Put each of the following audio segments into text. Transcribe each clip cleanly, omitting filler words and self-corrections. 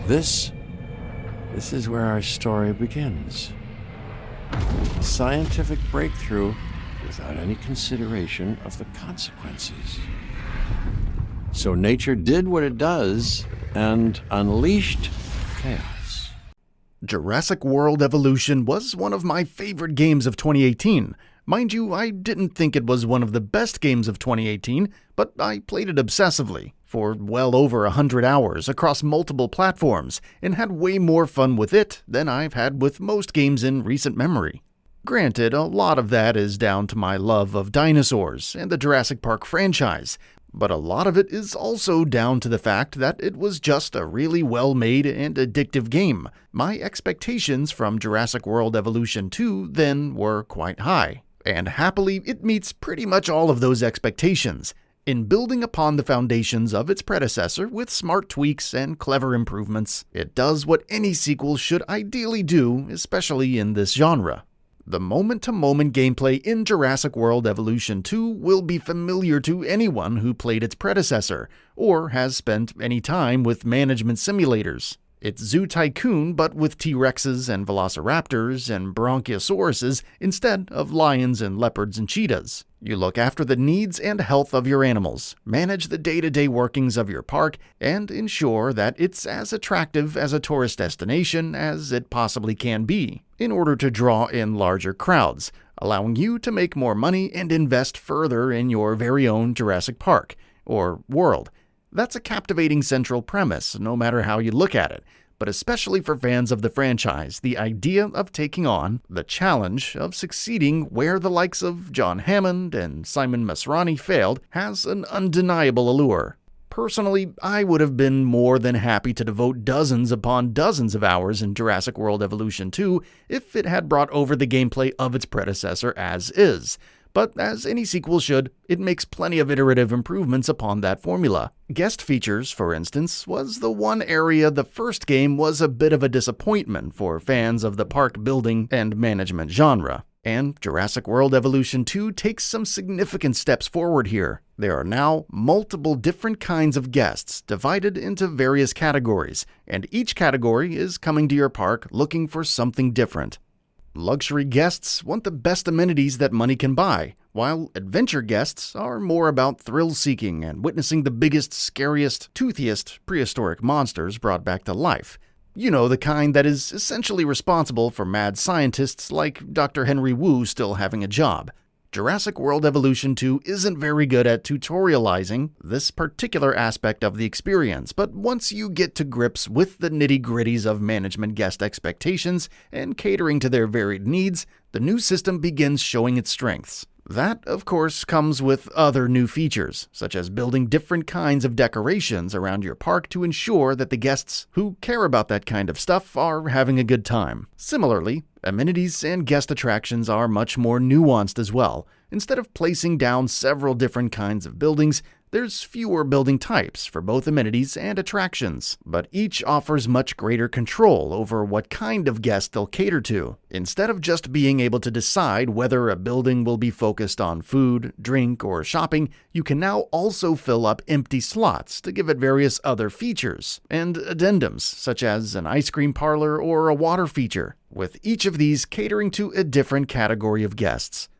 This is where our story begins. A scientific breakthrough without any consideration of the consequences. So nature did what it does and unleashed chaos. Jurassic World Evolution was one of my favorite games of 2018. Mind you, I didn't think it was one of the best games of 2018, but I played it obsessively for well over 100 hours across multiple platforms and had way more fun with it than I've had with most games in recent memory. Granted, a lot of that is down to my love of dinosaurs and the Jurassic Park franchise, but a lot of it is also down to the fact that it was just a really well-made and addictive game. My expectations from Jurassic World Evolution 2 then were quite high, and happily it meets pretty much all of those expectations. In building upon the foundations of its predecessor with smart tweaks and clever improvements, it does what any sequel should ideally do, especially in this genre. The moment-to-moment gameplay in Jurassic World Evolution 2 will be familiar to anyone who played its predecessor, or has spent any time with management simulators. It's Zoo Tycoon, but with T-Rexes and Velociraptors and Bronchiosauruses instead of lions and leopards and cheetahs. You look after the needs and health of your animals, manage the day-to-day workings of your park, and ensure that it's as attractive as a tourist destination as it possibly can be, in order to draw in larger crowds, allowing you to make more money and invest further in your very own Jurassic Park, or world. That's a captivating central premise, no matter how you look at it, but especially for fans of the franchise, the idea of taking on the challenge of succeeding where the likes of John Hammond and Simon Masrani failed has an undeniable allure. Personally, I would have been more than happy to devote dozens upon dozens of hours in Jurassic World Evolution 2 if it had brought over the gameplay of its predecessor as is. But as any sequel should, it makes plenty of iterative improvements upon that formula. Guest features, for instance, was the one area the first game was a bit of a disappointment for fans of the park building and management genre. And Jurassic World Evolution 2 takes some significant steps forward here. There are now multiple different kinds of guests divided into various categories, and each category is coming to your park looking for something different. Luxury guests want the best amenities that money can buy, while adventure guests are more about thrill-seeking and witnessing the biggest, scariest, toothiest prehistoric monsters brought back to life. You know, the kind that is essentially responsible for mad scientists like Dr. Henry Wu still having a job. Jurassic World Evolution 2 isn't very good at tutorializing this particular aspect of the experience, but once you get to grips with the nitty-gritties of management guest expectations and catering to their varied needs, the new system begins showing its strengths. That, of course, comes with other new features, such as building different kinds of decorations around your park to ensure that the guests who care about that kind of stuff are having a good time. Similarly, amenities and guest attractions are much more nuanced as well. Instead of placing down several different kinds of buildings, there's fewer building types for both amenities and attractions, but each offers much greater control over what kind of guest they'll cater to. Instead of just being able to decide whether a building will be focused on food, drink, or shopping, you can now also fill up empty slots to give it various other features and addendums, such as an ice cream parlor or a water feature, with each of these catering to a different category of guests.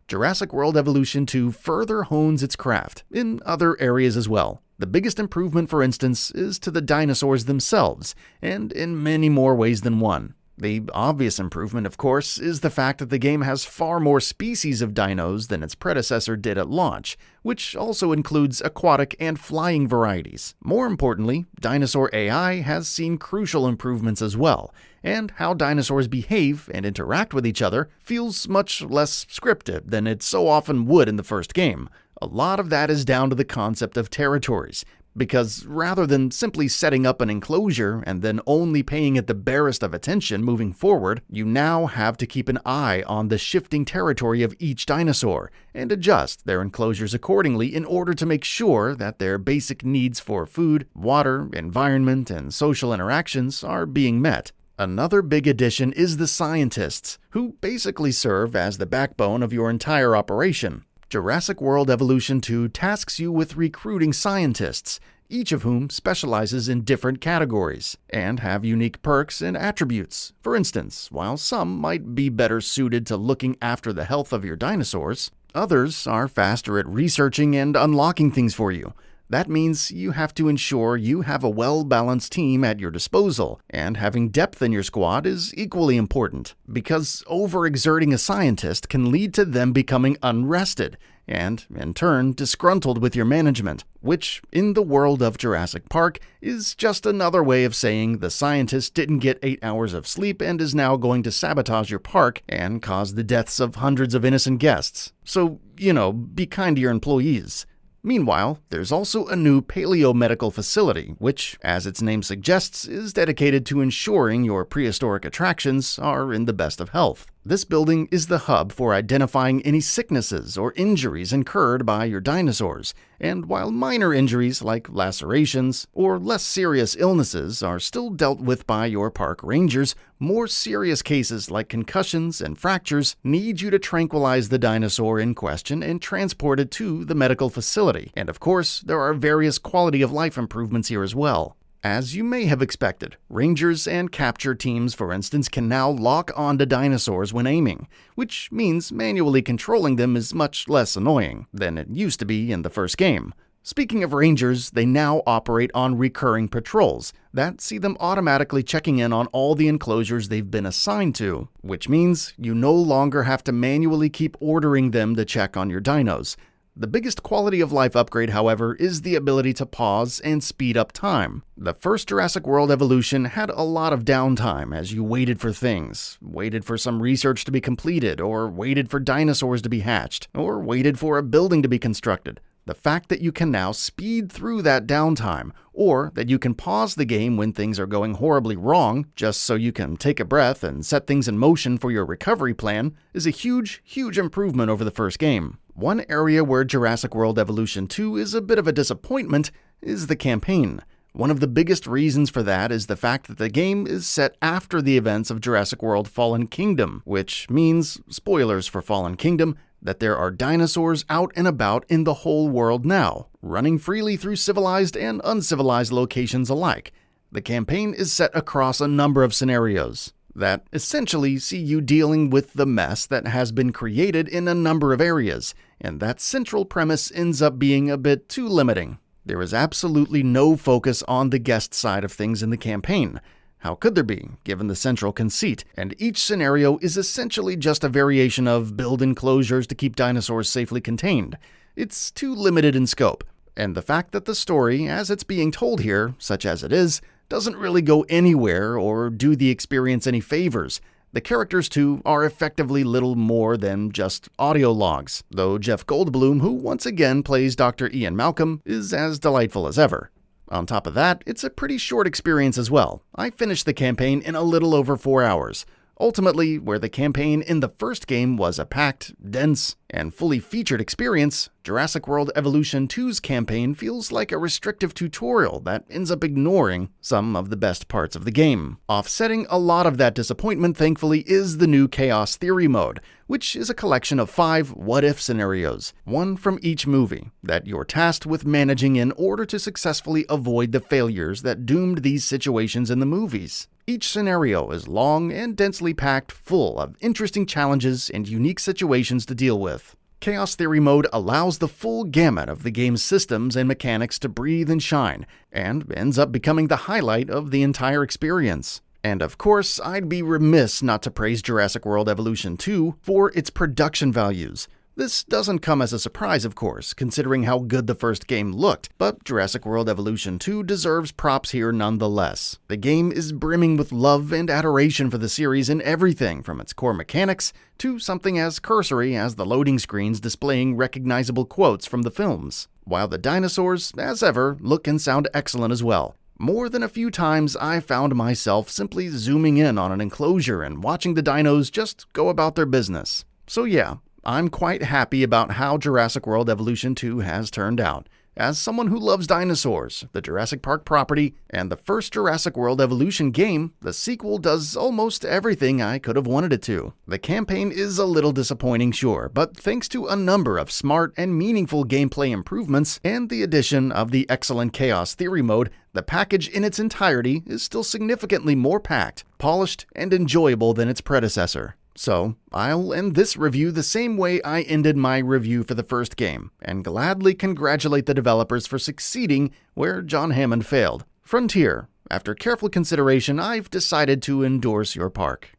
Jurassic World Evolution 2 further hones its craft in other areas as well. The biggest improvement, for instance, is to the dinosaurs themselves, and in many more ways than one. The obvious improvement, of course, is the fact that the game has far more species of dinos than its predecessor did at launch, which also includes aquatic and flying varieties. More importantly, dinosaur AI has seen crucial improvements as well, and how dinosaurs behave and interact with each other feels much less scripted than it so often would in the first game. A lot of that is down to the concept of territories, because rather than simply setting up an enclosure and then only paying it the barest of attention moving forward, you now have to keep an eye on the shifting territory of each dinosaur and adjust their enclosures accordingly in order to make sure that their basic needs for food, water, environment, and social interactions are being met. Another big addition is the scientists, who basically serve as the backbone of your entire operation. Jurassic World Evolution 2 tasks you with recruiting scientists, each of whom specializes in different categories, and have unique perks and attributes. For instance, while some might be better suited to looking after the health of your dinosaurs, others are faster at researching and unlocking things for you. That means you have to ensure you have a well-balanced team at your disposal, and having depth in your squad is equally important, because overexerting a scientist can lead to them becoming unrested, and, in turn, disgruntled with your management, which, in the world of Jurassic Park, is just another way of saying the scientist didn't get 8 hours of sleep and is now going to sabotage your park and cause the deaths of hundreds of innocent guests. So, be kind to your employees. Meanwhile, there's also a new Paleo medical facility, which, as its name suggests, is dedicated to ensuring your prehistoric attractions are in the best of health. This building is the hub for identifying any sicknesses or injuries incurred by your dinosaurs, and while minor injuries like lacerations or less serious illnesses are still dealt with by your park rangers, more serious cases like concussions and fractures need you to tranquilize the dinosaur in question and transport it to the medical facility. And of course, there are various quality of life improvements here as well. As you may have expected, rangers and capture teams, for instance, can now lock onto dinosaurs when aiming, which means manually controlling them is much less annoying than it used to be in the first game. Speaking of rangers, they now operate on recurring patrols that see them automatically checking in on all the enclosures they've been assigned to, which means you no longer have to manually keep ordering them to check on your dinos. The biggest quality of life upgrade, however, is the ability to pause and speed up time. The first Jurassic World Evolution had a lot of downtime as you waited for things, waited for some research to be completed, or waited for dinosaurs to be hatched, or waited for a building to be constructed. The fact that you can now speed through that downtime, or that you can pause the game when things are going horribly wrong, just so you can take a breath and set things in motion for your recovery plan, is a huge, huge improvement over the first game. One area where Jurassic World Evolution 2 is a bit of a disappointment is the campaign. One of the biggest reasons for that is the fact that the game is set after the events of Jurassic World Fallen Kingdom, which means, spoilers for Fallen Kingdom, that there are dinosaurs out and about in the whole world now, running freely through civilized and uncivilized locations alike. The campaign is set across a number of scenarios that essentially see you dealing with the mess that has been created in a number of areas, and that central premise ends up being a bit too limiting. There is absolutely no focus on the guest side of things in the campaign. How could there be, given the central conceit? And each scenario is essentially just a variation of build enclosures to keep dinosaurs safely contained. It's too limited in scope. And the fact that the story, as it's being told here, such as it is, doesn't really go anywhere or do the experience any favors. The characters, too, are effectively little more than just audio logs, though Jeff Goldblum, who once again plays Dr. Ian Malcolm, is as delightful as ever. On top of that, it's a pretty short experience as well. I finished the campaign in a little over 4 hours. Ultimately, where the campaign in the first game was a packed, dense, and fully featured experience, Jurassic World Evolution 2's campaign feels like a restrictive tutorial that ends up ignoring some of the best parts of the game. Offsetting a lot of that disappointment, thankfully, is the new Chaos Theory mode, which is a collection of 5 what-if scenarios, one from each movie, that you're tasked with managing in order to successfully avoid the failures that doomed these situations in the movies. Each scenario is long and densely packed full of interesting challenges and unique situations to deal with. Chaos Theory mode allows the full gamut of the game's systems and mechanics to breathe and shine, and ends up becoming the highlight of the entire experience. And of course, I'd be remiss not to praise Jurassic World Evolution 2 for its production values. This doesn't come as a surprise, of course, considering how good the first game looked, but Jurassic World Evolution 2 deserves props here nonetheless. The game is brimming with love and adoration for the series in everything from its core mechanics to something as cursory as the loading screens displaying recognizable quotes from the films, while the dinosaurs, as ever, look and sound excellent as well. More than a few times, I found myself simply zooming in on an enclosure and watching the dinos just go about their business. So yeah, I'm quite happy about how Jurassic World Evolution 2 has turned out. As someone who loves dinosaurs, the Jurassic Park property, and the first Jurassic World Evolution game, the sequel does almost everything I could have wanted it to. The campaign is a little disappointing, sure, but thanks to a number of smart and meaningful gameplay improvements and the addition of the excellent Chaos Theory mode, the package in its entirety is still significantly more packed, polished, and enjoyable than its predecessor. So, I'll end this review the same way I ended my review for the first game, and gladly congratulate the developers for succeeding where John Hammond failed. Frontier, after careful consideration, I've decided to endorse your park.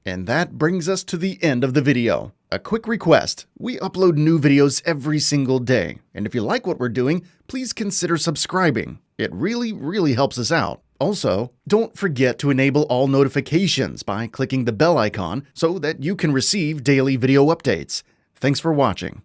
And that brings us to the end of the video. A quick request: we upload new videos every single day, and if you like what we're doing, please consider subscribing. It really helps us out. Also, don't forget to enable all notifications by clicking the bell icon so that you can receive daily video updates. Thanks for watching.